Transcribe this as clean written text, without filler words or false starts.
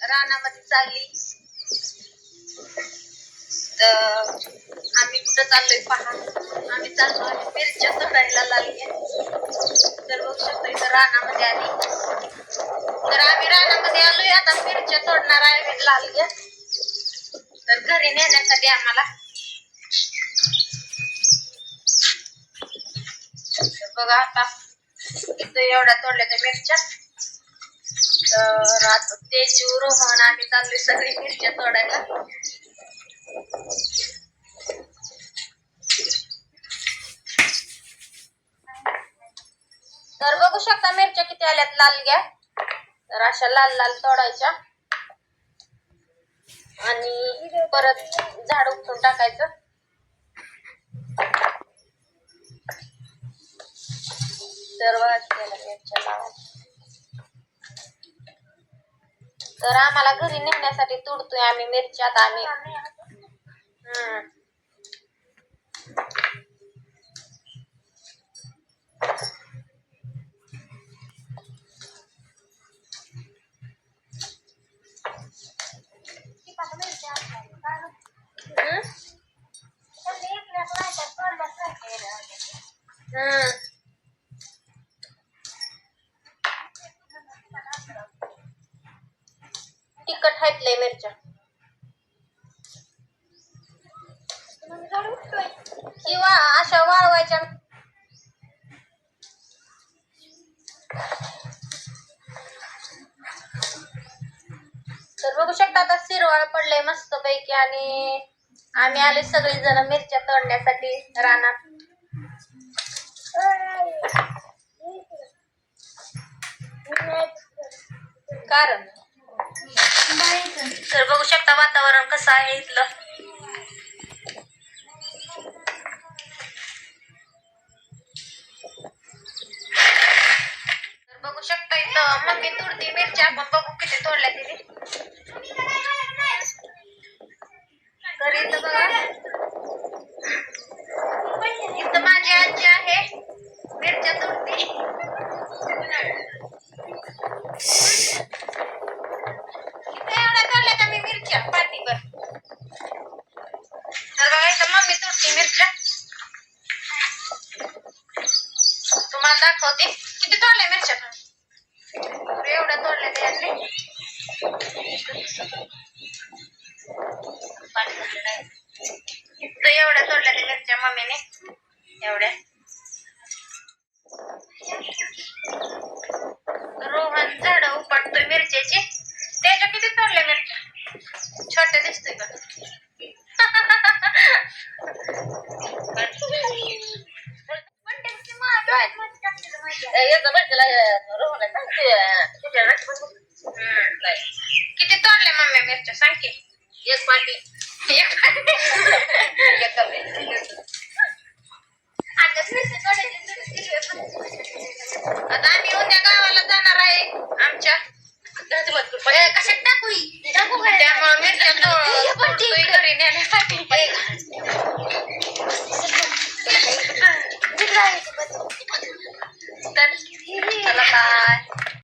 रानामध्ये चालली तर आम्ही कुठं चाललोय पहा. आम्ही चाललो आहे मिरच्या तोडायला लागले. तर बघू शकतो इथं रानामध्ये आली. तर आम्ही रानामध्ये आलोय आता मिरच्या तोडणार आहे लागले. तर घरी नेण्यासाठी आम्हाला बघा आता इथं एवढ्या तोडल्या मिरच्या. तर आता तेजू रोहन आम्ही चाललोय सगळी मिरच्या तोडायला. तर बघू शकता मिरच्या किती आल्यात लाल घ्या. तर अशा लाल लाल तोडायच्या आणि परत झाड उपटून टाकायचं. तर मिरच्या लावायच्या. तर आम्हाला घरी नेण्यासाठी तोडतोय आम्ही मिरच्या. आता आम्ही तिखट आहेत लय मिरच्या किंवा अशा वाळवायच्या. तर बघू शकता आता शिरवाळ पडलंय मस्त पैकी आणि आम्ही आले सगळी जण मिरच्या तोडण्यासाठी रानात. कारण तर बघू शकता वातावरण कसं आहे इथलं. तर बघू शकता इथं मम्मी तोडती मिरच्या. आपण बघू किती तोडल्या तिने. तर इथं बघा इथं माझी आजी आहे मिरच्या तोडती. एवढ्या तोडल्या का मी मिरच्या पाठीवर. तर बघा इथं मम्मी तोडती मिरच्या. तुम्हाला दाखवते किती तोडल्या मिरच्या. एवढ्या तोडल्या त्यांनी. इथं एवढ्या तोडल्या त्या मिरच्या मम्मीने एवढ्या. रोहन झाड उपटतोय मिरच्याची. त्याच्या किती तोडल्या मिरच्या. छोट्या दिसतोय का. किती तोडल्या मम्मी मिरच्या सांग की. एक पाटी